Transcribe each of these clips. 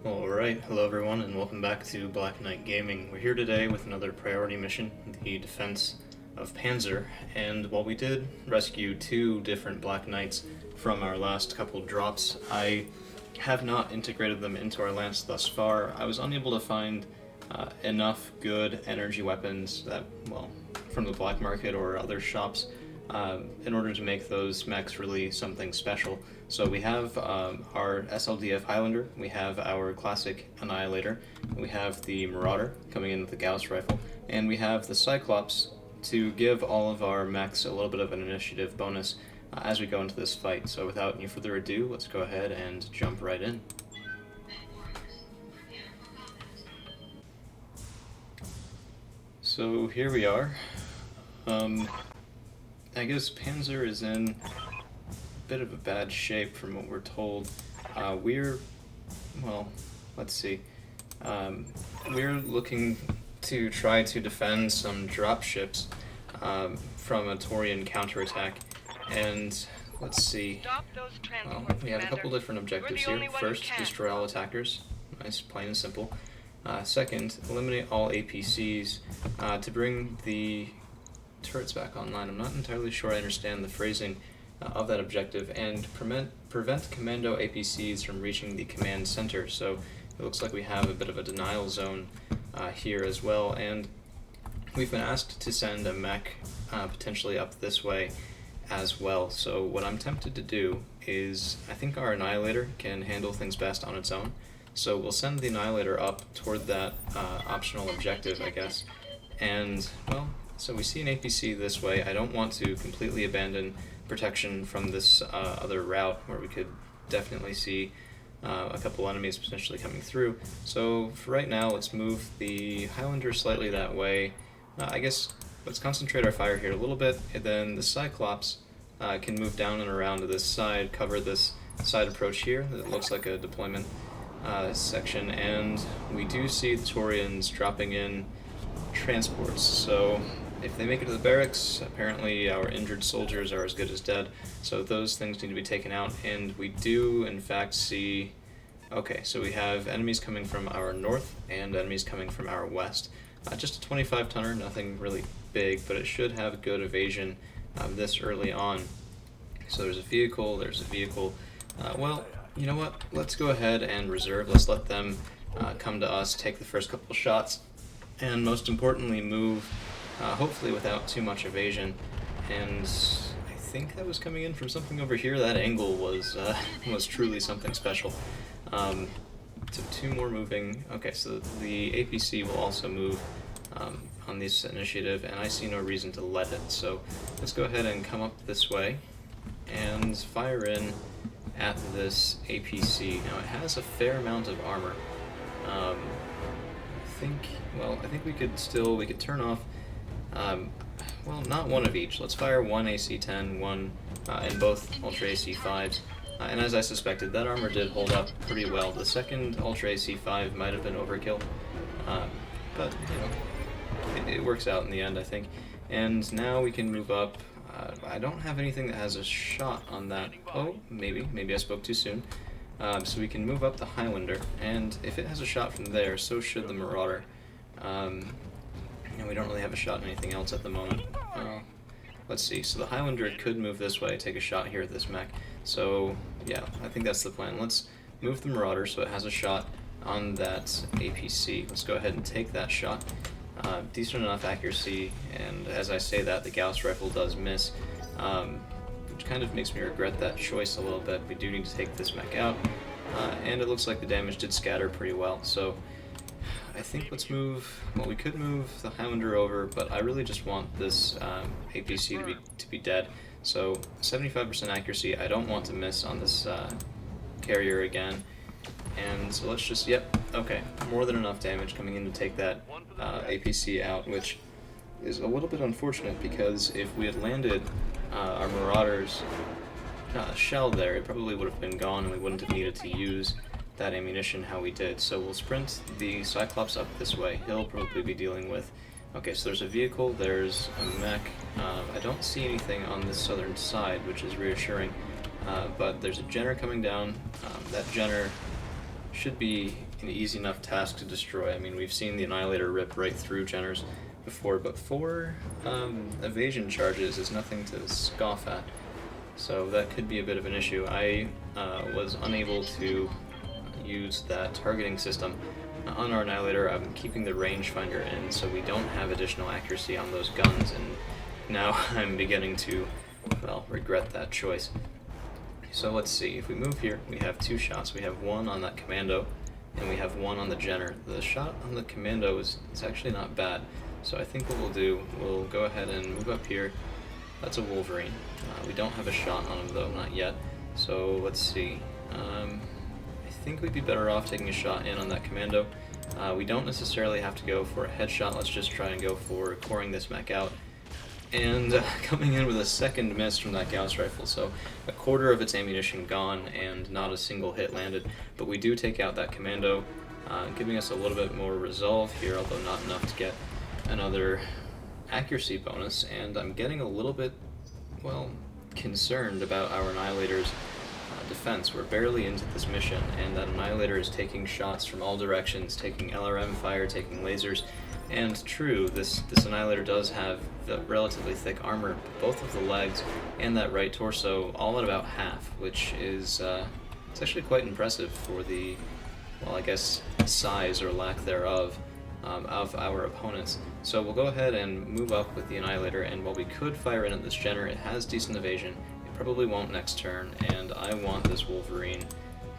Alright, hello everyone and welcome back to Black Knight Gaming. We're here today with another priority mission, the defense of Panzyr, and while we did rescue two different Black Knights from our last couple drops, I have not integrated them into our lance thus far. I was unable to find enough good energy weapons that, well, from the black market or other shops in order to make those mechs really something special. So we have our SLDF Highlander, we have our classic Annihilator, we have the Marauder coming in with the Gauss rifle, and we have the Cyclops to give all of our mechs a little bit of an initiative bonus as we go into this fight. So without any further ado, let's go ahead and jump right in. So here we are. I guess Panzyr is in a bit of a bad shape from what we're told. Well, let's see. We're looking to try to defend some dropships from a Taurian counterattack, and let's see. Well, we have a couple different objectives here. First, destroy all attackers. Nice, plain and simple. Second, eliminate all APCs to bring the turrets back online. I'm not entirely sure I understand the phrasing of that objective, and prevent commando APCs from reaching the command center. So it looks like we have a bit of a denial zone here as well, and we've been asked to send a mech potentially up this way as well. So what I'm tempted to do is, I think our Annihilator can handle things best on its own, so we'll send the Annihilator up toward that optional objective, I guess. And, well, so we see an APC this way. I don't want to completely abandon protection from this other route where we could definitely see a couple enemies potentially coming through. So for right now, let's move the Highlander slightly that way. I guess let's concentrate our fire here a little bit, and then the Cyclops can move down and around to this side, cover this side approach here. That looks like a deployment section, and we do see the Taurians dropping in transports. So if they make it to the barracks, apparently our injured soldiers are as good as dead, so those things need to be taken out, and we do in fact see... Okay, so we have enemies coming from our north and enemies coming from our west. Just a 25 tonner, nothing really big, but it should have good evasion this early on. So there's a vehicle, well, you know what, let's go ahead and reserve, let's let them come to us, take the first couple shots, and most importantly move hopefully without too much evasion. And I think that was coming in from something over here. That angle was truly something special. So two more moving. Okay, so the APC will also move on this initiative, and I see no reason to let it. So let's go ahead and come up this way and fire in at this APC. Now it has a fair amount of armor. I think we could turn off, well, not one of each. Let's fire one AC-10, one, and both Ultra AC-5s. And as I suspected, that armor did hold up pretty well. The second Ultra AC-5 might have been overkill, but, you know, it works out in the end, I think. And now we can move up. I don't have anything that has a shot on that. Oh, maybe I spoke too soon. So we can move up the Highlander, and if it has a shot from there, so should the Marauder. And we don't really have a shot at anything else at the moment. Let's see, so the Highlander could move this way, take a shot here at this mech. So yeah, I think that's the plan. Let's move the Marauder so it has a shot on that APC. Let's go ahead and take that shot. Decent enough accuracy, and as I say that, the Gauss rifle does miss, which kind of makes me regret that choice a little bit. We do need to take this mech out, and it looks like the damage did scatter pretty well. So I think let's move, well, we could move the Highlander over, but I really just want this APC to be dead. So 75% accuracy, I don't want to miss on this carrier again. And so let's just, yep, okay, more than enough damage coming in to take that APC out, which is a little bit unfortunate because if we had landed our Marauder's shell there, it probably would have been gone and we wouldn't have needed to use that ammunition how we did. So we'll sprint the Cyclops up this way. He'll probably be dealing with... Okay, so there's a vehicle, there's a mech. I don't see anything on this southern side, which is reassuring. But there's a Jenner coming down. That Jenner should be an easy enough task to destroy. I mean, we've seen the Annihilator rip right through Jenners before, but 4 evasion charges is nothing to scoff at. So that could be a bit of an issue. I was unable to use that targeting system on our Annihilator. I'm keeping the rangefinder in, so we don't have additional accuracy on those guns, and now I'm beginning to, well, regret that choice. So let's see, if we move here, we have 2 shots. We have 1 on that Commando, and we have 1 on the Jenner. The shot on the Commando is actually not bad, so I think what we'll do, we'll go ahead and move up here. That's a Wolverine. We don't have a shot on him though, not yet. So let's see. I think we'd be better off taking a shot in on that Commando. We don't necessarily have to go for a headshot. Let's just try and go for coring this mech out. And coming in with a second miss from that Gauss rifle, so a quarter of its ammunition gone and not a single hit landed. But we do take out that Commando, giving us a little bit more resolve here, although not enough to get another accuracy bonus. And I'm getting a little bit, well, concerned about our Annihilator's defense. We're barely into this mission, and that Annihilator is taking shots from all directions, taking LRM fire, taking lasers. And true, this Annihilator does have the relatively thick armor, but both of the legs and that right torso all at about half, which is it's actually quite impressive for the, well, I guess, size or lack thereof of our opponents. So we'll go ahead and move up with the Annihilator, and while we could fire in at this Jenner, it has decent evasion. It probably won't next turn, and I want this Wolverine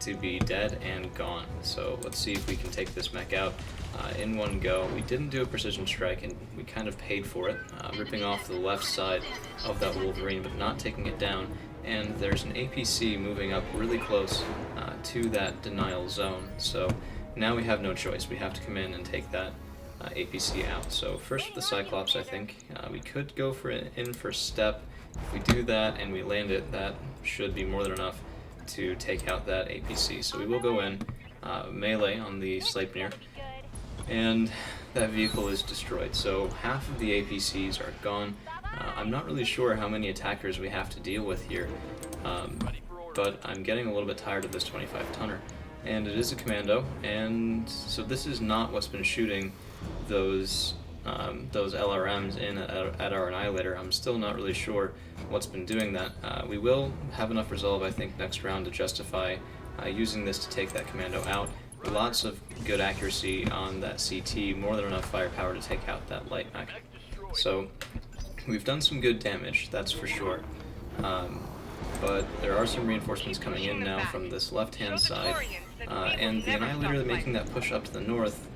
to be dead and gone. So let's see if we can take this mech out in one go. We didn't do a precision strike, and we kind of paid for it, ripping off the left side of that Wolverine, but not taking it down. And there's an APC moving up really close to that denial zone. So now we have no choice. We have to come in and take that APC out. So first with the Cyclops, I think we could go for it in for step. If we do that and we land it, that should be more than enough to take out that APC. So we will go in melee on the Sleipnir, and that vehicle is destroyed. So half of the APCs are gone. I'm not really sure how many attackers we have to deal with here, but I'm getting a little bit tired of this 25-tonner. And it is a Commando, and so this is not what's been shooting those LRMs in at our Annihilator. I'm still not really sure what's been doing that. We will have enough resolve, I think, next round to justify using this to take that Commando out. Lots of good accuracy on that CT, more than enough firepower to take out that light mech. So we've done some good damage, that's for sure. But there are some reinforcements coming in now from this left-hand side, and the Annihilator making that push up to the north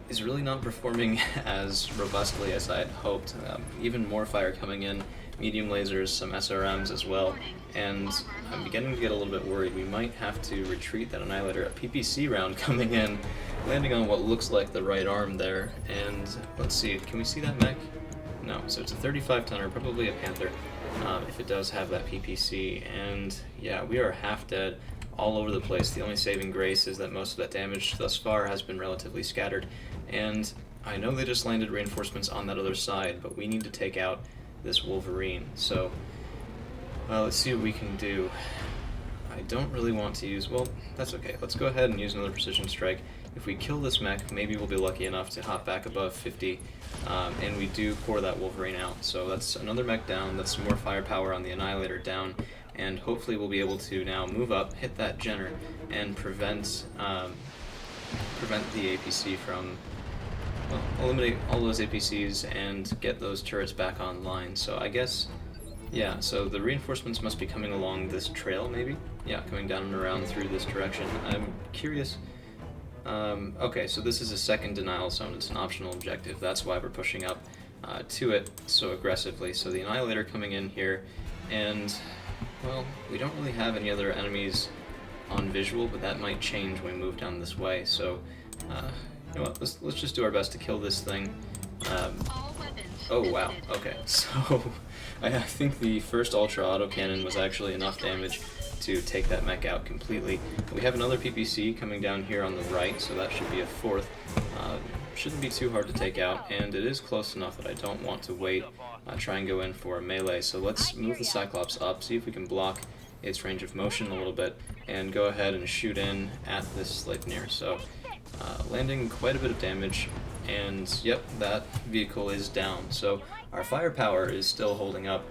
is really not performing as robustly as I had hoped. Even more fire coming in, medium lasers, some SRMs as well, and I'm beginning to get a little bit worried. We might have to retreat that Annihilator. A PPC round coming in, landing on what looks like the right arm there, and let's see, can we see that mech? No, so it's a 35-tonner, probably a Panther, if it does have that PPC, and yeah, we are half dead all over the place. The only saving grace is that most of that damage thus far has been relatively scattered, and I know they just landed reinforcements on that other side, but we need to take out this Wolverine. So let's see what we can do. I don't really want to use, well, that's okay. Let's go ahead and use another precision strike. If we kill this mech, maybe we'll be lucky enough to hop back above 50, and we do pour that Wolverine out. So that's another mech down, that's some more firepower on the Annihilator down, and hopefully we'll be able to now move up, hit that Jenner, and prevent the APC from, well, eliminate all those APCs and get those turrets back online. So I guess, yeah, so the reinforcements must be coming along this trail, maybe? Yeah, coming down and around through this direction. I'm curious. Okay, so this is a second denial zone. It's an optional objective. That's why we're pushing up to it so aggressively. So the Annihilator coming in here, and, well, we don't really have any other enemies on visual, but that might change when we move down this way. So, you know what, let's just do our best to kill this thing. Oh wow, okay, so I think the first Ultra autocannon was actually enough damage to take that mech out completely. We have another PPC coming down here on the right, so that should be a fourth. Shouldn't be too hard to take out, and it is close enough that I don't want to wait, try and go in for a melee. So let's move the Cyclops up, see if we can block its range of motion a little bit, and go ahead and shoot in at this Sleipnir. So landing quite a bit of damage, and yep, that vehicle is down. So our firepower is still holding up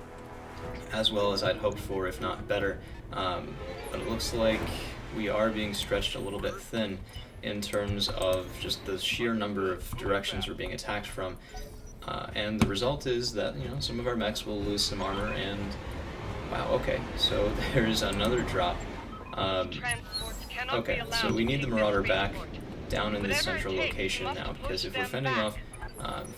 as well as I'd hoped for, if not better. But it looks like we are being stretched a little bit thin in terms of just the sheer number of directions we're being attacked from. And the result is that, you know, some of our mechs will lose some armor, and wow, okay, so there's another drop. Okay, so we need the Marauder back down in this central location now, because if we're fending off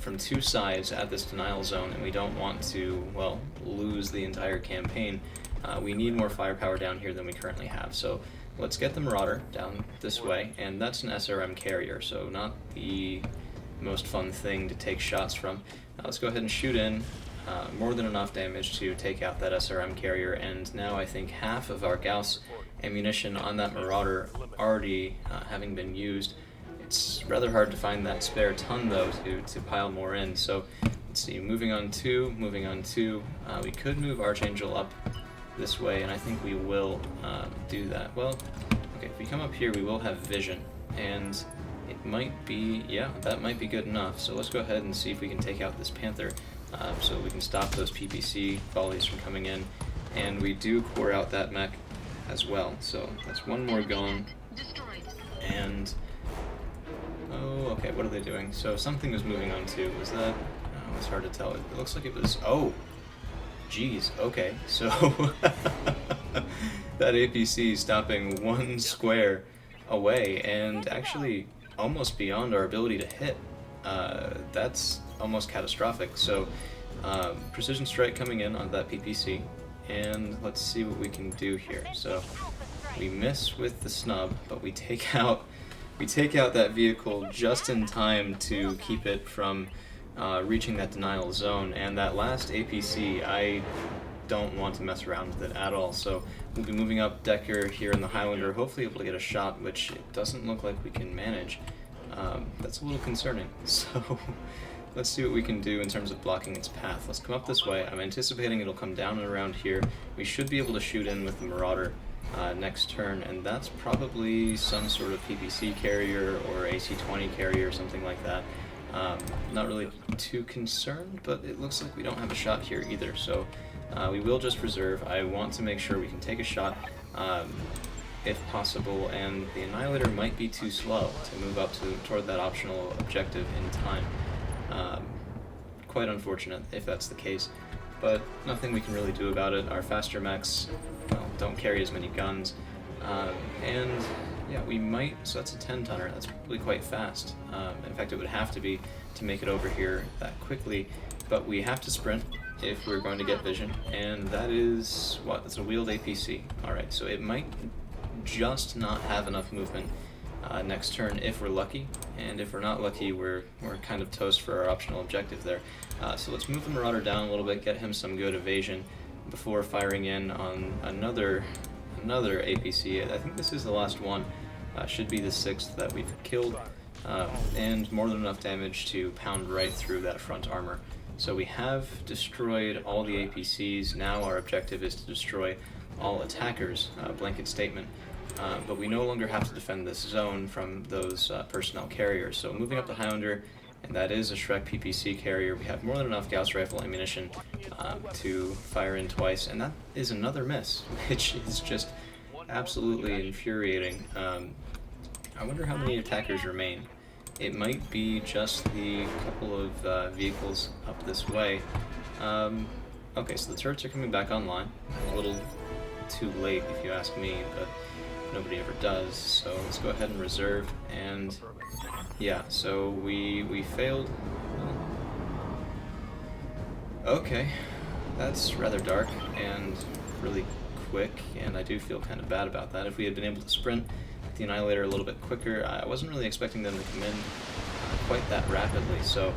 from two sides at this denial zone and we don't want to, well, lose the entire campaign, we need more firepower down here than we currently have. So let's get the Marauder down this way, and that's an SRM carrier, so not the most fun thing to take shots from. Let's go ahead and shoot in. More than enough damage to take out that SRM carrier, and now I think half of our Gauss ammunition on that Marauder already having been used. It's rather hard to find that spare ton though to pile more in, so let's see, moving on two, we could move Archangel up this way, and I think we will do that. Well, okay, if we come up here we will have vision, and it might be, yeah, that might be good enough, so let's go ahead and see if we can take out this Panther. So we can stop those PPC volleys from coming in, and we do core out that mech as well. So that's one more gone, and oh, okay, what are they doing? So something was moving on too. Was that? Oh, it's hard to tell. It looks like it was. Oh, geez. Okay, so that APC stopping one square away and actually almost beyond our ability to hit. That's almost catastrophic. So precision strike coming in on that PPC, and let's see what we can do here. So we miss with the snub, but we take out that vehicle just in time to keep it from reaching that denial zone. And that last APC, I don't want to mess around with it at all. So we'll be moving up Decker here in the Highlander, hopefully able to get a shot, which it doesn't look like we can manage. That's a little concerning. So let's see what we can do in terms of blocking its path. Let's come up this way. I'm anticipating it'll come down and around here. We should be able to shoot in with the Marauder next turn, and that's probably some sort of PPC carrier or AC-20 carrier or something like that. Not really too concerned, but it looks like we don't have a shot here either, so we will just reserve. I want to make sure we can take a shot if possible, and the Annihilator might be too slow to move up toward that optional objective in time. Quite unfortunate if that's the case, but nothing we can really do about it. Our faster mechs, well, don't carry as many guns, and yeah, we might, so that's a 10-tonner, that's probably quite fast. In fact, it would have to be to make it over here that quickly, but we have to sprint if we're going to get vision, and that is, what, that's a wheeled APC. Alright, so it might just not have enough movement next turn if we're lucky, and if we're not lucky, we're kind of toast for our optional objective there. So let's move the Marauder down a little bit, get him some good evasion before firing in on another APC. I think this is the last one. Should be the 6th that we've killed, and more than enough damage to pound right through that front armor. So we have destroyed all the APCs. Now our objective is to destroy all attackers, blanket statement. But we no longer have to defend this zone from those personnel carriers. So moving up the Highlander, and that is a Shrek PPC carrier, we have more than enough Gauss rifle ammunition to fire in twice, and that is another miss, which is just absolutely infuriating. I wonder how many attackers remain. It might be just the couple of vehicles up this way. Okay, so the turrets are coming back online. A little too late if you ask me, but nobody ever does, so let's go ahead and reserve. And yeah, so we failed. Okay, that's rather dark and really quick, and I do feel kind of bad about that. If we had been able to sprint the Annihilator a little bit quicker, I wasn't really expecting them to come in quite that rapidly, so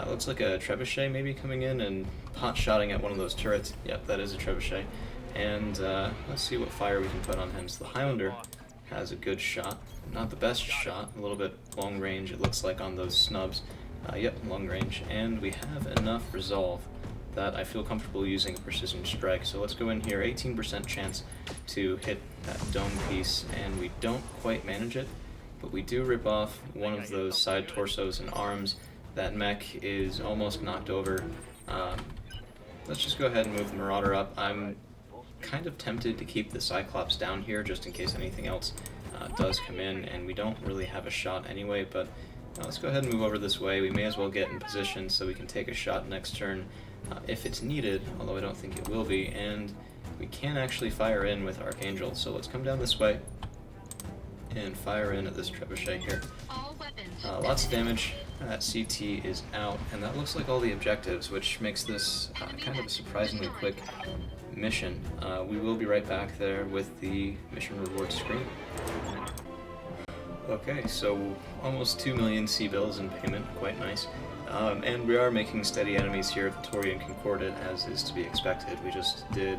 looks like a Trebuchet maybe coming in and pot-shotting at one of those turrets. Yep, that is a Trebuchet. And let's see what fire we can put on him. So the Highlander has a good shot. Not the best shot, a little bit long range it looks like on those snubs. Yep, long range. And we have enough resolve that I feel comfortable using a precision strike. So let's go in here, 18% chance to hit that dome piece, and we don't quite manage it, but we do rip off one of those side torsos and arms. That mech is almost knocked over. Let's just go ahead and move the Marauder up. I'm kind of tempted to keep the Cyclops down here just in case anything else does come in, and we don't really have a shot anyway, but let's go ahead and move over this way. We may as well get in position so we can take a shot next turn if it's needed, although I don't think it will be, and we can actually fire in with Archangel, so let's come down this way and fire in at this trebuchet here. Lots of damage. CT is out, and that looks like all the objectives, which makes this kind of a surprisingly quick mission. We will be right back there with the mission reward screen. Okay, so almost 2 million C-bills in payment, quite nice. And we are making steady enemies here at the Taurian Concordate, as is to be expected. We just did,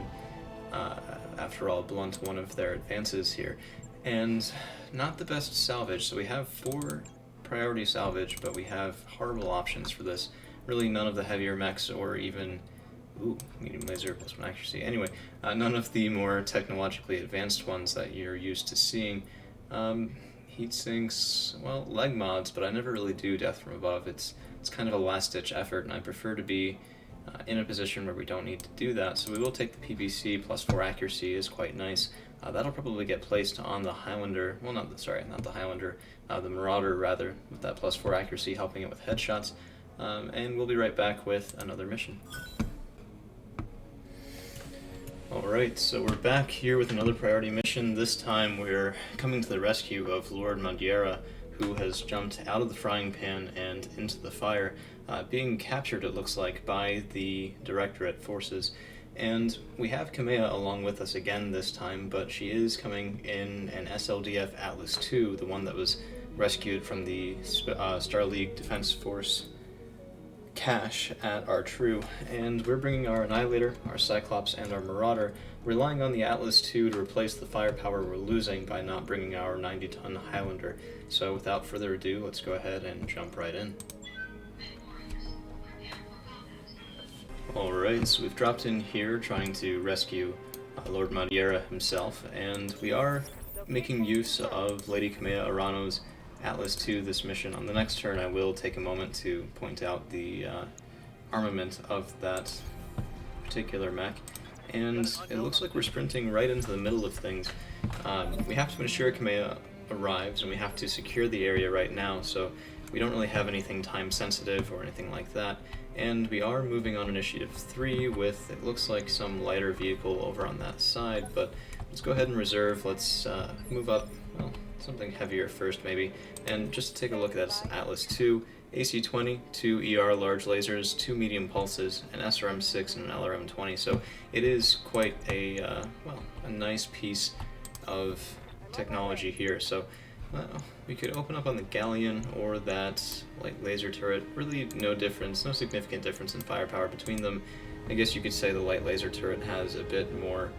after all, blunt one of their advances here. And not the best salvage, so we have 4 priority salvage, but we have horrible options for this. Really none of the heavier mechs or even... Ooh, medium laser plus 1 accuracy. Anyway, none of the more technologically advanced ones that you're used to seeing. Heat sinks, well, leg mods, but I never really do death from above. It's kind of a last-ditch effort, and I prefer to be in a position where we don't need to do that. So we will take the PVC plus 4 accuracy is quite nice. That'll probably get placed on the Highlander, well, not the Highlander, the Marauder rather, with that plus 4 accuracy helping it with headshots. And we'll be right back with another mission. Alright, so we're back here with another priority mission. This time we're coming to the rescue of Lord Madiera, who has jumped out of the frying pan and into the fire, being captured, it looks like, by the Directorate forces. And we have Kamea along with us again this time, but she is coming in an SLDF Atlas II, the one that was rescued from the Star League Defense Force cache at our True, and we're bringing our Annihilator, our Cyclops, and our Marauder, relying on the Atlas II to replace the firepower we're losing by not bringing our 90-ton Highlander. So without further ado, let's go ahead and jump right in. Alright, so we've dropped in here trying to rescue Lord Madiera himself, and we are making use of Lady Kamea Arano's Atlas II this mission. On the next turn I will take a moment to point out the armament of that particular mech, and it looks like we're sprinting right into the middle of things. We have to ensure Kamea arrives, and we have to secure the area right now, so we don't really have anything time sensitive or anything like that, and we are moving on initiative 3 with, it looks like, some lighter vehicle over on that side, but let's go ahead and reserve. Let's move up, well, something heavier first maybe, and just take a look at that Atlas II, AC-20, 2 ER large lasers, 2 medium pulses, an SRM-6 and an LRM-20, so it is quite a, well, a nice piece of technology here. So we could open up on the Galleon or that light laser turret. Really no difference, no significant difference in firepower between them. I guess you could say the light laser turret has a bit more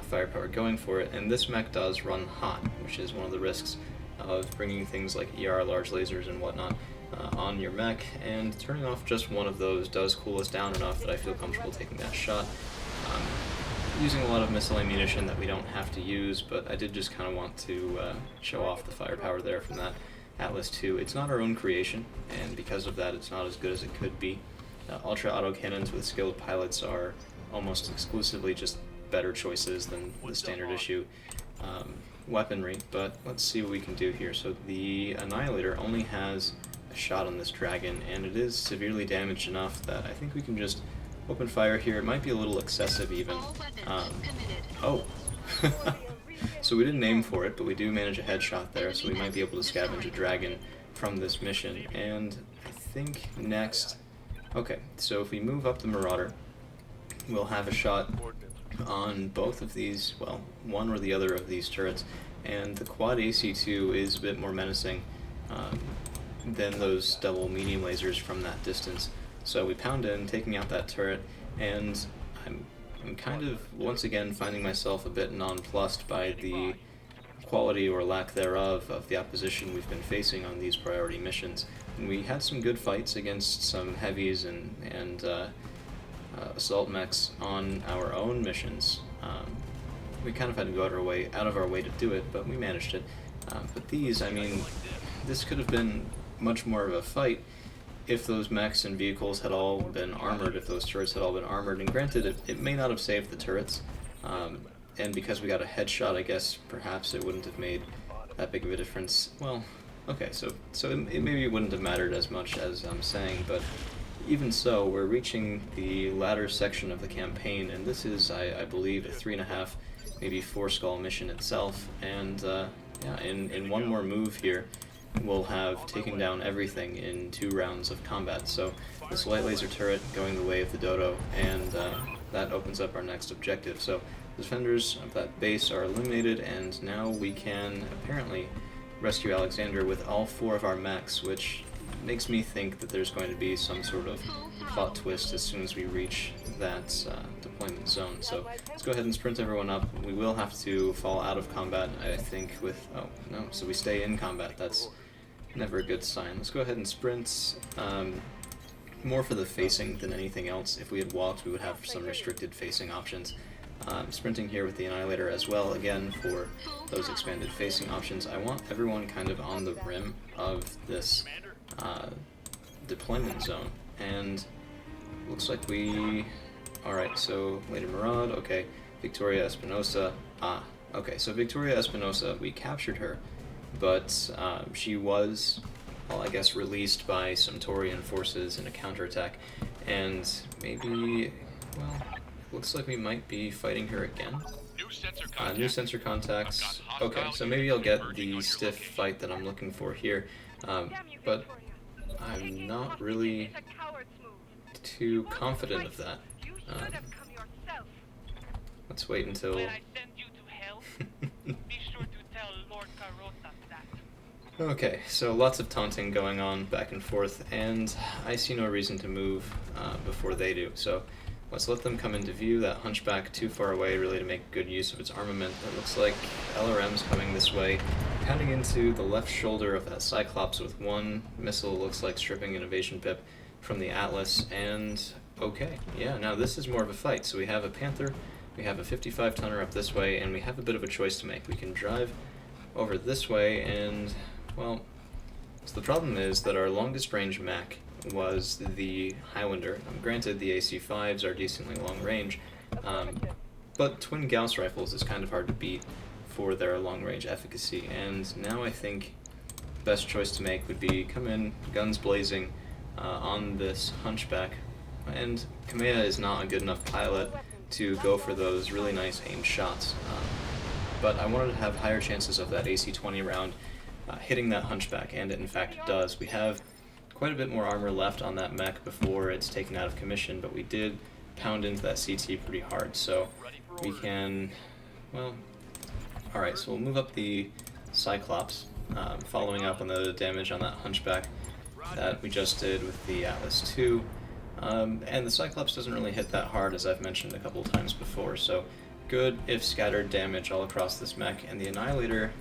firepower going for it, and this mech does run hot, which is one of the risks of bringing things like ER large lasers and whatnot on your mech, and turning off just one of those does cool us down enough that I feel comfortable taking that shot. Using a lot of missile ammunition that we don't have to use, but I did just kind of want to show off the firepower there from that Atlas II. It's not our own creation, and because of that it's not as good as it could be. Ultra autocannons with skilled pilots are almost exclusively just better choices than the standard issue weaponry, but let's see what we can do here. So the Annihilator only has a shot on this dragon, and it is severely damaged enough that I think we can just open fire here. It might be a little excessive even. Oh! So we didn't aim for it, but we do manage a headshot there, so we might be able to scavenge a dragon from this mission. And I think next... Okay, so if we move up the Marauder, we'll have a shot on both of these, well, one or the other of these turrets, and the quad AC-2 is a bit more menacing than those double medium lasers from that distance. So we pound in, taking out that turret, and I'm kind of, once again, finding myself a bit nonplussed by the quality or lack thereof of the opposition we've been facing on these priority missions. And we had some good fights against some heavies and assault mechs on our own missions. We kind of had to go out of our way to do it, but we managed it. But these, I mean, this could have been much more of a fight if those mechs and vehicles had all been armored, if those turrets had all been armored. And granted, it may not have saved the turrets, and because we got a headshot, I guess perhaps it wouldn't have made that big of a difference. Well, okay, so maybe it wouldn't have mattered as much as I'm saying, but even so, we're reaching the latter section of the campaign, and this is, I believe, a 3.5, maybe 4 skull mission itself, and yeah, in one more move here, we'll have taken down everything in 2 rounds of combat. So this light laser turret going the way of the dodo, and that opens up our next objective. So the defenders of that base are eliminated, and now we can apparently rescue Alexander with all 4 of our mechs, which makes me think that there's going to be some sort of plot twist as soon as we reach that deployment zone. So let's go ahead and sprint everyone up. We will have to fall out of combat, I think, with... oh, no, so we stay in combat. That's never a good sign. Let's go ahead and sprint, more for the facing than anything else. If we had walked, we would have some restricted facing options. Sprinting here with the Annihilator as well, again, for those expanded facing options. I want everyone kind of on the rim of this deployment zone, and looks like we... Alright, so Lady Murad, okay, Victoria Espinosa, okay, so Victoria Espinosa, we captured her, but she was, well, I guess, released by some Taurian forces in a counterattack, and maybe, well, it looks like we might be fighting her again. New sensor contacts. Okay, so maybe I'll get the stiff fight that I'm looking for here, but I'm not really too confident of that. Let's wait until... Okay, so lots of taunting going on back and forth, and I see no reason to move before they do. So let's let them come into view. That hunchback too far away really to make good use of its armament. It looks like LRM's coming this way, pounding into the left shoulder of that Cyclops with 1 missile, looks like stripping an evasion pip from the Atlas, and okay, yeah, now this is more of a fight. So we have a Panther, we have a 55-tonner up this way, and we have a bit of a choice to make. We can drive over this way, and, well, so the problem is that our longest range mech was the Highlander. Granted, the AC-5s are decently long range, but twin Gauss rifles is kind of hard to beat for their long range efficacy, and now I think the best choice to make would be come in, guns blazing, on this hunchback, and Kamea is not a good enough pilot to go for those really nice aimed shots, but I wanted to have higher chances of that AC-20 round hitting that hunchback, and it in fact does. We have quite a bit more armor left on that mech before it's taken out of commission, but we did pound into that CT pretty hard, so we can, well, alright, so we'll move up the Cyclops, following up on the damage on that hunchback that we just did with the Atlas II, and the Cyclops doesn't really hit that hard, as I've mentioned a couple times before, so good if scattered damage all across this mech. And the Annihilator,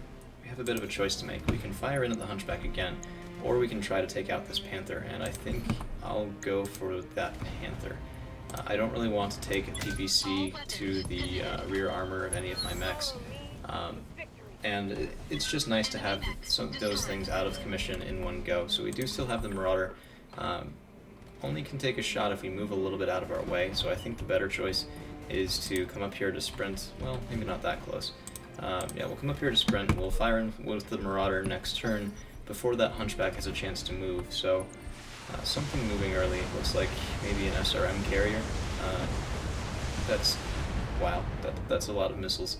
we have a bit of a choice to make. We can fire in at the hunchback again, or we can try to take out this Panther, and I think I'll go for that Panther. I don't really want to take a PPC to the rear armor of any of my mechs, and it's just nice to have those things out of commission in one go. So we do still have the Marauder, only can take a shot if we move a little bit out of our way, so I think the better choice is to come up here to sprint. Well, maybe not that close. Yeah, we'll come up here to sprint, and we'll fire in with the Marauder next turn before that hunchback has a chance to move. So something moving early. Looks like maybe an SRM carrier. That's... wow, that's a lot of missiles.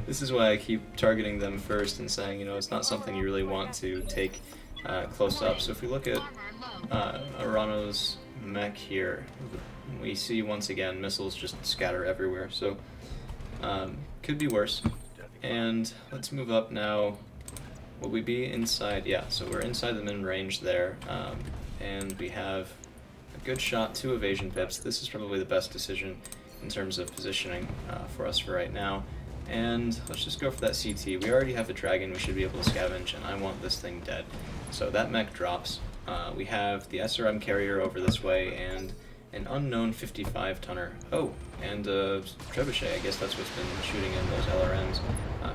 This is why I keep targeting them first and saying, you know, it's not something you really want to take close up. So if we look at Arano's mech here, we see once again missiles just scatter everywhere, so could be worse. And let's move up now. Will we be inside? Yeah, so we're inside the min range there, and we have a good shot, 2 evasion pips. This is probably the best decision in terms of positioning for us for right now. And let's just go for that CT. We already have the Dragon, we should be able to scavenge, and I want this thing dead. So that mech drops. We have the SRM carrier over this way, and an unknown 55-tonner. Oh, and trebuchet, I guess that's what's been shooting in those LRMs.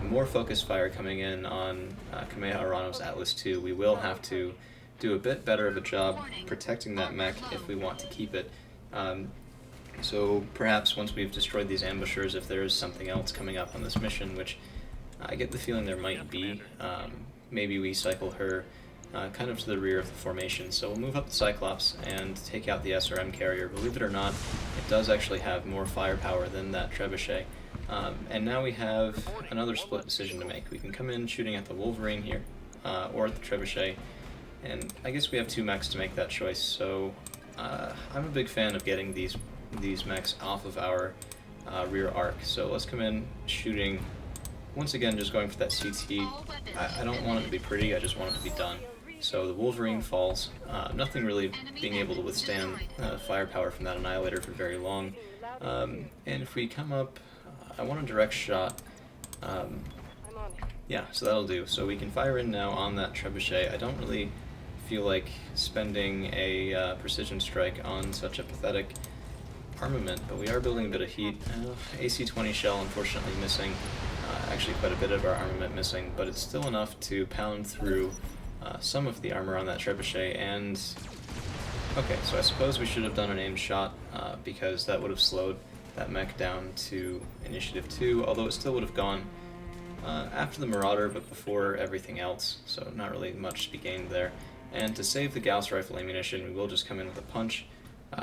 More focus fire coming in on Kameha Arano's Atlas II. We will have to do a bit better of a job protecting that mech if we want to keep it. So perhaps once we've destroyed these ambushers, if there is something else coming up on this mission, which I get the feeling there might be, maybe we cycle her kind of to the rear of the formation. So we'll move up the Cyclops and take out the SRM carrier. Believe it or not, it does actually have more firepower than that trebuchet. And now we have another split decision to make. We can come in shooting at the Wolverine here, or at the trebuchet, and I guess we have two mechs to make that choice. So I'm a big fan of getting these mechs off of our rear arc. So let's come in shooting, once again just going for that CT. I don't want it to be pretty, I just want it to be done. So the Wolverine falls, nothing really being able to withstand firepower from that Annihilator for very long. And if we come up, I want a direct shot. Yeah, so that'll do. So we can fire in now on that trebuchet. I don't really feel like spending a precision strike on such a pathetic armament, but we are building a bit of heat. AC-20 shell unfortunately missing, actually quite a bit of our armament missing, but it's still enough to pound through some of the armor on that trebuchet. And okay, so I suppose we should have done an aimed shot because that would have slowed that mech down to initiative 2, although it still would have gone after the Marauder but before everything else, so not really much to be gained there. And to save the Gauss rifle ammunition, we will just come in with a punch.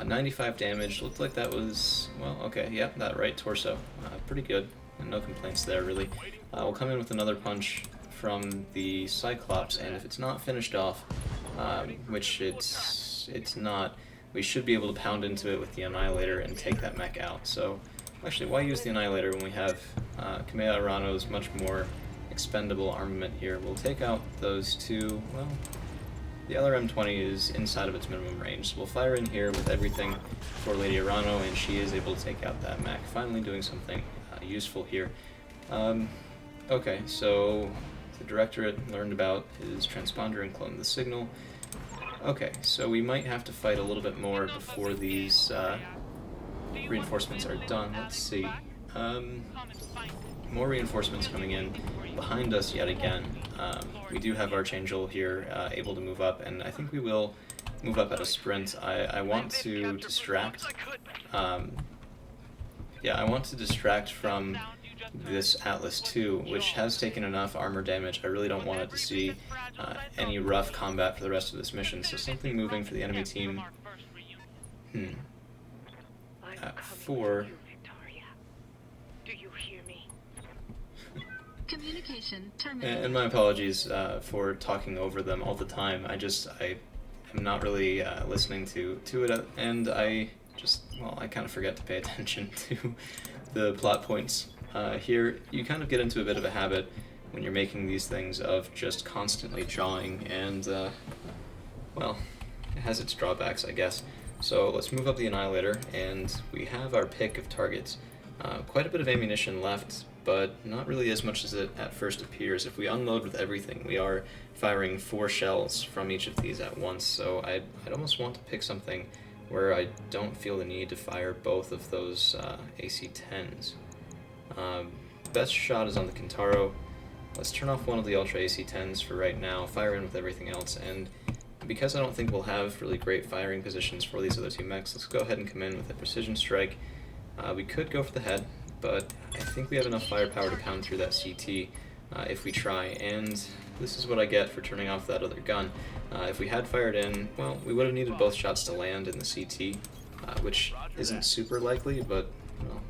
95 damage, looked like that was, well, okay, yep, that right torso. Pretty good, and no complaints there, really. We'll come in with another punch from the Cyclops, and if it's not finished off, which it's not, we should be able to pound into it with the Annihilator and take that mech out. So, actually, why use the Annihilator when we have Kameha Arano's much more expendable armament here? We'll take out those two, well, the LRM-20 is inside of its minimum range, so we'll fire in here with everything for Lady Arano, and she is able to take out that mech, finally doing something useful here. Okay, so the Directorate learned about his transponder and cloned the signal. Okay, so we might have to fight a little bit more before these reinforcements are done. Let's see. More reinforcements coming in behind us yet again. We do have Archangel here able to move up, and I think we will move up at a sprint. I want to distract. Yeah, I want to distract from this Atlas II, which has taken enough armor damage. I really don't want it to see any rough combat for the rest of this mission. So something moving for the enemy team. At 4. Communication terminated. And my apologies for talking over them all the time. I am not really listening to it, and I kind of forget to pay attention to the plot points. Here, you kind of get into a bit of a habit when you're making these things of just constantly drawing, and, well, it has its drawbacks, I guess. So let's move up the Annihilator, and we have our pick of targets. Quite a bit of ammunition left, but not really as much as it at first appears. If we unload with everything, we are firing 4 shells from each of these at once, so I'd almost want to pick something where I don't feel the need to fire both of those AC-10s. Best shot is on the Kintaro. Let's turn off one of the Ultra AC-10s for right now, fire in with everything else, and because I don't think we'll have really great firing positions for these other two mechs, let's go ahead and come in with a precision strike. We could go for the head, but I think we have enough firepower to pound through that CT if we try, and this is what I get for turning off that other gun. If we had fired in, well, we would have needed both shots to land in the CT, which isn't super likely, but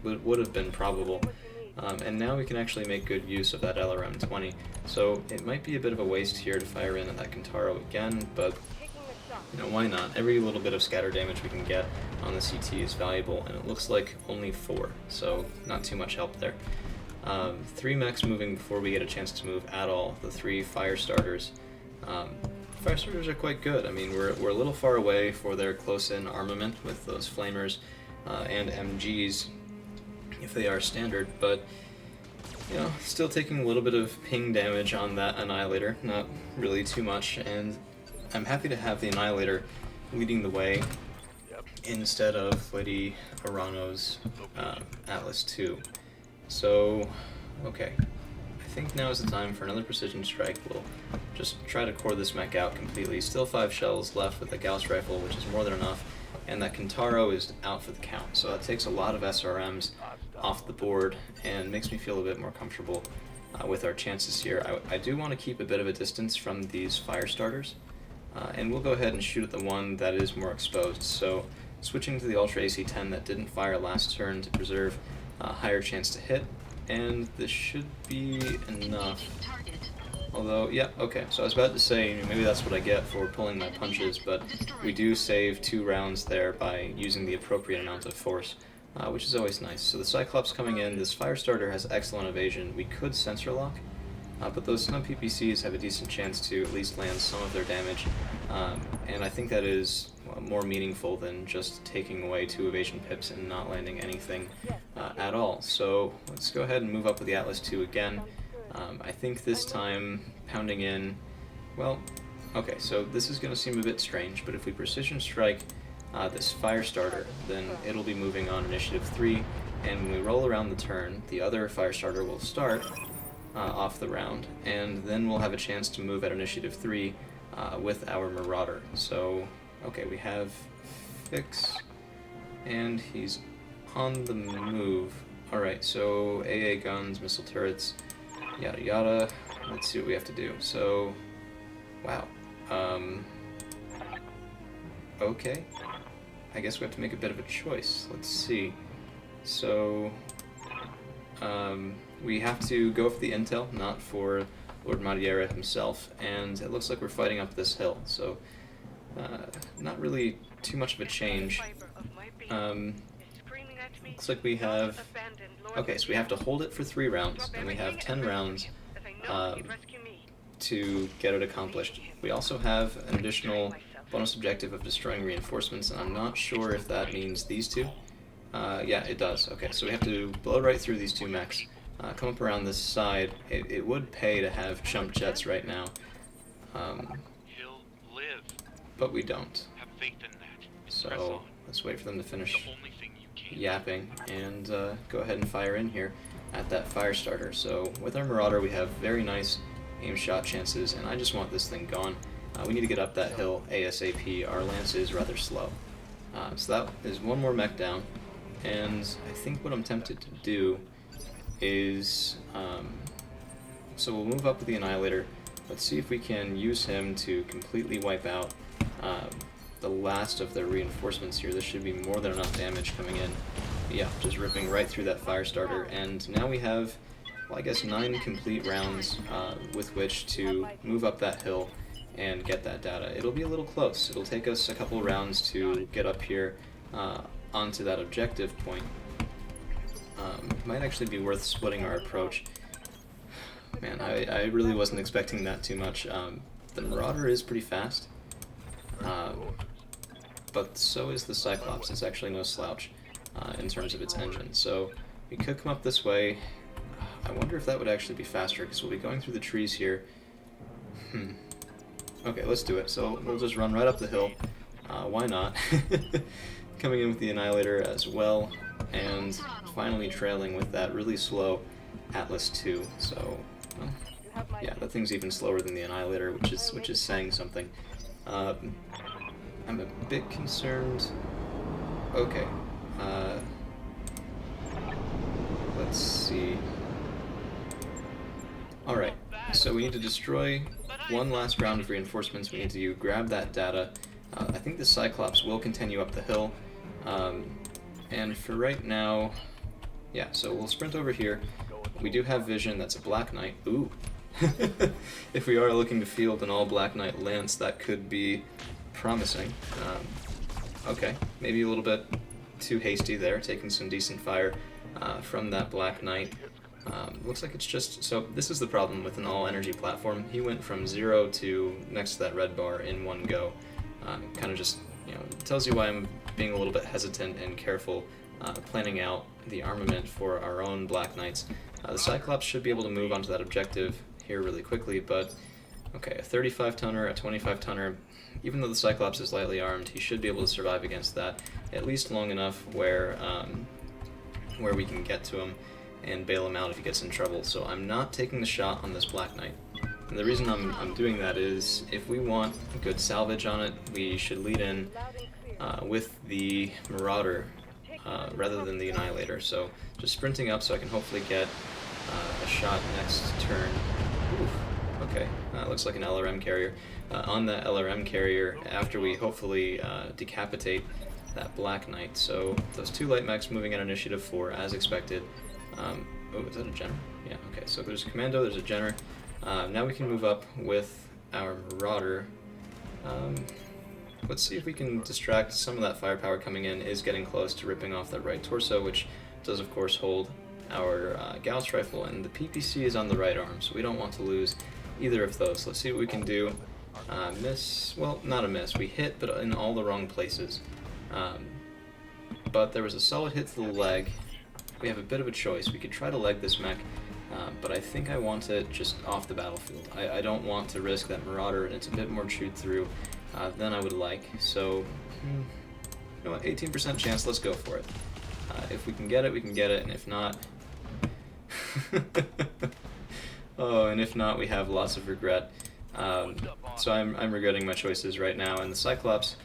would have been probable. And now we can actually make good use of that LRM-20, so it might be a bit of a waste here to fire in at that Kintaro again, but why not? Every little bit of scatter damage we can get on the CT is valuable, and it looks like only 4, so not too much help there. 3 mechs moving before we get a chance to move at all. The 3 fire starters. Fire starters are quite good. I mean, we're a little far away for their close-in armament with those flamers and MGs, if they are standard, but still taking a little bit of ping damage on that Annihilator, not really too much, and I'm happy to have the Annihilator leading the way instead of Lady Arano's Atlas 2. So, okay. I think now is the time for another precision strike. We'll just try to core this mech out completely. Still 5 shells left with the Gauss rifle, which is more than enough. And that Kintaro is out for the count. So that takes a lot of SRMs off the board and makes me feel a bit more comfortable with our chances here. I do want to keep a bit of a distance from these fire starters. And we'll go ahead and shoot at the one that is more exposed. So switching to the Ultra AC-10 that didn't fire last turn to preserve a higher chance to hit. And this should be enough. Although, yeah, okay, so I was about to say, maybe that's what I get for pulling my punches, but we do save 2 rounds there by using the appropriate amount of force, which is always nice. So the Cyclops coming in, this Firestarter has excellent evasion. We could sensor lock, but those stun PPCs have a decent chance to at least land some of their damage, and I think that is more meaningful than just taking away 2 evasion pips and not landing anything at all. So let's go ahead and move up with the Atlas 2 again. I think this time, pounding in, well, okay, so this is going to seem a bit strange, but if we precision strike this Firestarter, then it'll be moving on initiative 3, and when we roll around the turn, the other Firestarter will start off the round, and then we'll have a chance to move at initiative 3 with our Marauder. So, okay, we have Fix, and he's on the move. Alright, so AA guns, missile turrets, yada yada. Let's see what we have to do. So, wow. Okay. I guess we have to make a bit of a choice. Let's see. So, we have to go for the intel, not for Lord Madiera himself, and it looks like we're fighting up this hill, so not really too much of a change. Looks like we have... Okay, so we have to hold it for 3 rounds, and we have 10 rounds to get it accomplished. We also have an additional bonus objective of destroying reinforcements, and I'm not sure if that means these 2. Yeah, it does. Okay, so we have to blow right through these 2 mechs, come up around this side. It would pay to have chump jets right now, but we don't. So let's wait for them to finish yapping and go ahead and fire in here at that Firestarter. So with our Marauder we have very nice aim shot chances, and I just want this thing gone. We need to get up that hill ASAP. Our lance is rather slow. So that is 1 more mech down, and I think what I'm tempted to do is, so we'll move up with the Annihilator. Let's see if we can use him to completely wipe out the last of their reinforcements here. This should be more than enough damage coming in. Yeah, just ripping right through that Firestarter, and now we have, well, I guess 9 complete rounds with which to move up that hill and get that data. It'll be a little close. It'll take us a couple rounds to get up here onto that objective point. Might actually be worth splitting our approach. Man, I really wasn't expecting that too much. The Marauder is pretty fast, but so is the Cyclops. It's actually no slouch in terms of its engine. So we could come up this way. I wonder if that would actually be faster, because we'll be going through the trees here. Okay, let's do it. So we'll just run right up the hill. Why not? Coming in with the Annihilator as well, and finally trailing with that really slow Atlas 2. So, well, yeah, that thing's even slower than the Annihilator, which is saying something. I'm a bit concerned. Okay. Let's see. Alright, so we need to destroy 1 last round of reinforcements. We need to grab that data. I think the Cyclops will continue up the hill. And for right now, yeah, so we'll sprint over here. We do have vision. That's a Black Knight. Ooh. If we are looking to field an all Black Knight lance, that could be promising. Okay, maybe a little bit too hasty there, taking some decent fire from that Black Knight. Looks like it's just, so this is the problem with an all-energy platform. He went from 0 to next to that red bar in 1 go. Kind of just, you know, tells you why I'm being a little bit hesitant and careful planning out the armament for our own Black Knights. The Cyclops should be able to move onto that objective here really quickly, but Okay, a 35-tonner, a 25-tonner. Even though the Cyclops is lightly armed, he should be able to survive against that, at least long enough where we can get to him and bail him out if he gets in trouble. So I'm not taking the shot on this Black Knight. And the reason I'm doing that is, if we want good salvage on it, we should lead in with the Marauder rather than the Annihilator. So just sprinting up so I can hopefully get a shot next turn. Oof. Okay, looks like an LRM carrier. On that LRM carrier, after we hopefully decapitate that Black Knight. So those two light mechs moving at initiative 4 as expected. Oh, is that a Jenner? Yeah, okay, so there's a Commando, there's a Jenner. Now we can move up with our Marauder. Let's see if we can distract some of that firepower coming in. Is getting close to ripping off that right torso, which does of course hold our Gauss rifle, and the PPC is on the right arm, so we don't want to lose either of those. Let's see what we can do. Miss, well, not a miss. We hit, but in all the wrong places. But there was a solid hit to the leg. We have a bit of a choice. We could try to leg this mech, but I think I want it just off the battlefield. I don't want to risk that Marauder, and it's a bit more chewed through than I would like. So, you know what, 18% chance, let's go for it. If we can get it, we can get it, and if not... oh, and if not, we have lots of regret. So I'm regretting my choices right now, and the Cyclops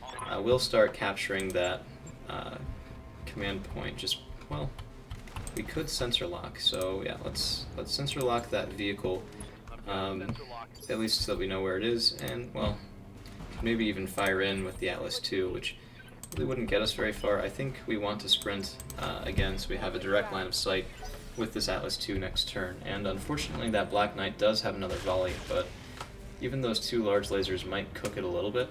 will start capturing that command point. Just, well, we could sensor lock, so yeah, let's sensor lock that vehicle, at least so that we know where it is, and, well, maybe even fire in with the Atlas II, which really wouldn't get us very far. I think we want to sprint again, so we have a direct line of sight with this Atlas II next turn. And unfortunately, that Black Knight does have another volley, but even those two large lasers might cook it a little bit.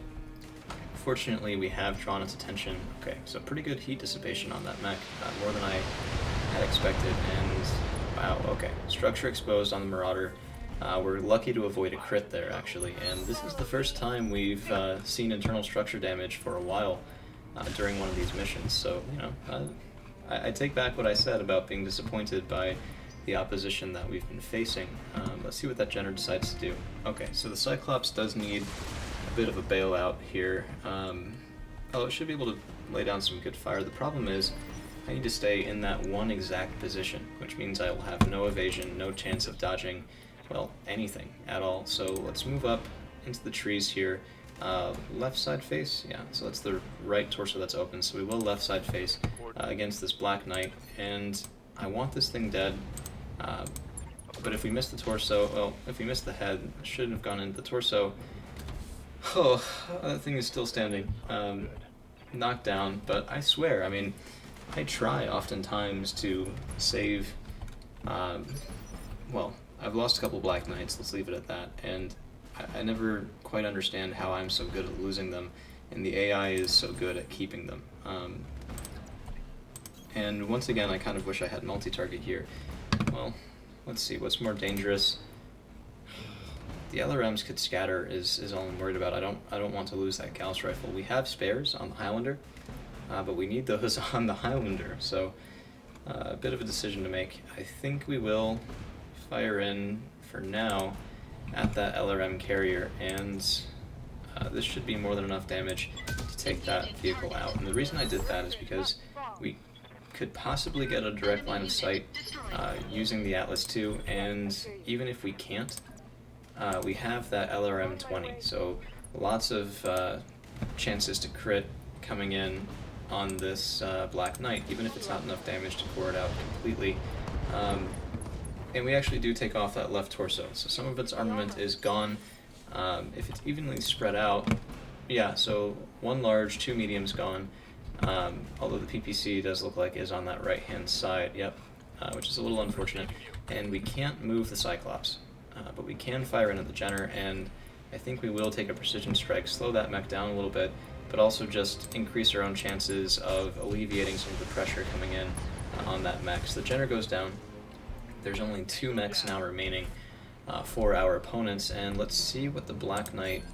Fortunately, we have drawn its attention. Okay, so pretty good heat dissipation on that mech, more than I had expected, and wow, okay. Structure exposed on the Marauder. We're lucky to avoid a crit there, actually, and this is the first time we've seen internal structure damage for a while during one of these missions, so, you know, I take back what I said about being disappointed by the opposition that we've been facing. Let's see what that Jenner decides to do. Okay, so the Cyclops does need a bit of a bailout here. Oh, it should be able to lay down some good fire. The problem is, I need to stay in that one exact position, which means I will have no evasion, no chance of dodging, well, anything at all. So let's move up into the trees here. Left side face, yeah, so that's the right torso that's open, so we will left side face against this Black Knight, and I want this thing dead, but if we miss the torso, well, if we miss the head, it shouldn't have gone into the torso. Oh, that thing is still standing, knocked down, but I swear, I mean, I try oftentimes to save, well, I've lost a couple Black Knights, let's leave it at that, and I never quite understand how I'm so good at losing them, and the AI is so good at keeping them. And once again, I kind of wish I had multi-target here. Well, let's see, what's more dangerous? The LRMs could scatter is all I'm worried about. I don't want to lose that Gauss rifle. We have spares on the Highlander, but we need those on the Highlander, so a bit of a decision to make. I think we will fire in, for now, at that LRM carrier, and this should be more than enough damage to take that vehicle out. And the reason I did that is because we could possibly get a direct line of sight using the Atlas II, and even if we can't, we have that LRM 20, so lots of chances to crit coming in on this Black Knight, even if it's not enough damage to core it out completely. And we actually do take off that left torso, so some of its armament is gone. If it's evenly spread out, yeah, so one large, two mediums gone, although the PPC does look like is on that right-hand side, yep, which is a little unfortunate. And we can't move the Cyclops, but we can fire in at the Jenner, and I think we will take a precision strike, slow that mech down a little bit, but also just increase our own chances of alleviating some of the pressure coming in on that mech. So the Jenner goes down. There's only two mechs now remaining for our opponents, and let's see what the Black Knight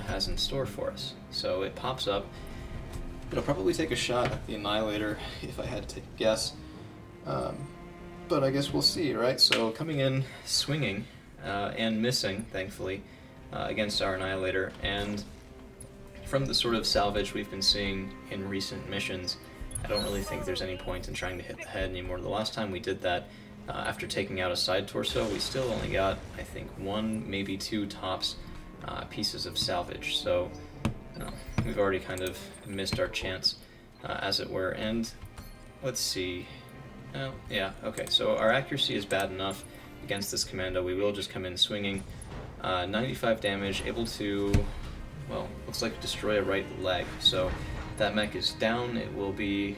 has in store for us. So it pops up. It'll probably take a shot at the Annihilator if I had to take a guess, but I guess we'll see, right? So coming in swinging and missing, thankfully, against our Annihilator, and from the sort of salvage we've been seeing in recent missions, I don't really think there's any point in trying to hit the head anymore. The last time we did that, after taking out a side torso, we still only got, I think, 1, maybe 2 tops pieces of salvage, so we've already kind of missed our chance, as it were. And let's see. Oh, yeah, okay, so our accuracy is bad enough against this commando. We will just come in swinging. 95 damage, able to, well, looks like destroy a right leg. So that mech is down. It will be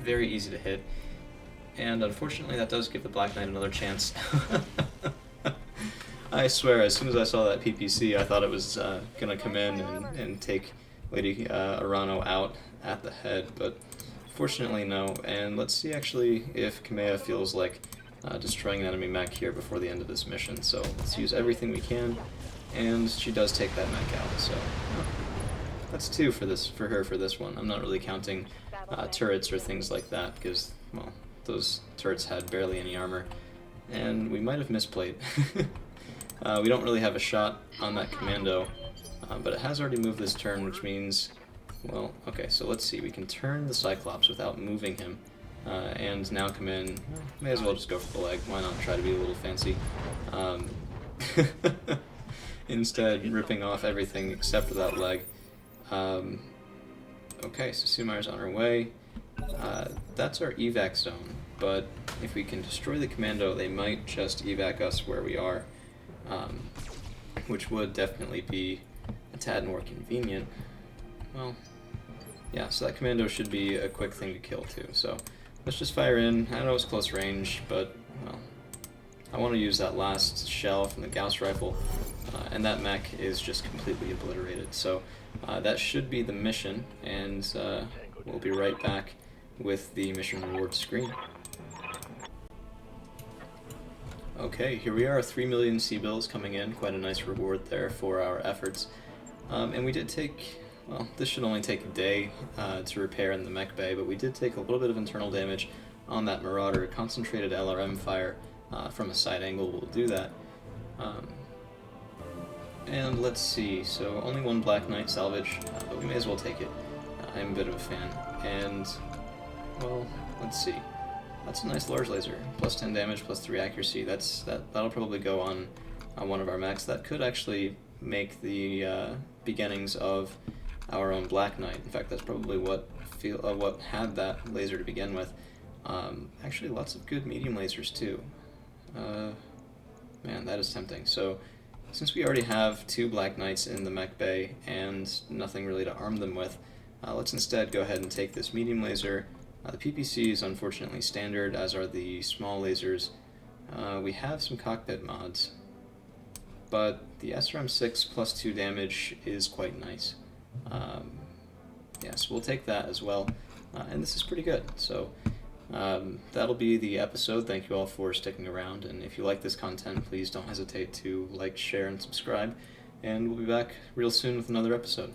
very easy to hit. And unfortunately, that does give the Black Knight another chance. I swear, as soon as I saw that PPC, I thought it was going to come in and take Lady Arano out at the head, but fortunately no. And let's see actually if Kamea feels like destroying an enemy mech here before the end of this mission. So let's use everything we can, and she does take that mech out. So that's 2 for her for this one. I'm not really counting turrets or things like that because, well, those turrets had barely any armor, and we might have misplayed. We don't really have a shot on that commando, but it has already moved this turn, which means, well, okay, so let's see. We can turn the Cyclops without moving him, and now come in. May as well just go for the leg. Why not try to be a little fancy? Instead, ripping off everything except for that leg. Okay, so Sumar's on her way. That's our evac zone, but if we can destroy the commando, they might just evac us where we are, which would definitely be a tad more convenient. Well, yeah, so that commando should be a quick thing to kill too, so let's just fire in. I know it's close range, but, well, I want to use that last shell from the Gauss rifle, and that mech is just completely obliterated, so that should be the mission, and we'll be right back with the mission reward screen. Okay, here we are, 3 million C-bills coming in, quite a nice reward there for our efforts. And we did take, well, this should only take a day to repair in the mech bay, but we did take a little bit of internal damage on that Marauder. Concentrated LRM fire from a side angle will do that. And let's see, so only 1 Black Knight salvage, but we may as well take it. I'm a bit of a fan. And, well, let's see. That's a nice large laser. Plus 10 damage, plus 3 accuracy. That'll probably go on one of our mechs. That could actually make the beginnings of our own Black Knight. In fact, that's probably what had that laser to begin with. Actually, lots of good medium lasers too. Man, that is tempting. So, since we already have 2 Black Knights in the mech bay and nothing really to arm them with, let's instead go ahead and take this medium laser. The PPC is unfortunately standard, as are the small lasers. We have some cockpit mods, but the SRM-6 plus 2 damage is quite nice. Yeah, so we'll take that as well, and this is pretty good. So that'll be the episode. Thank you all for sticking around, and if you like this content, please don't hesitate to like, share, and subscribe, and we'll be back real soon with another episode.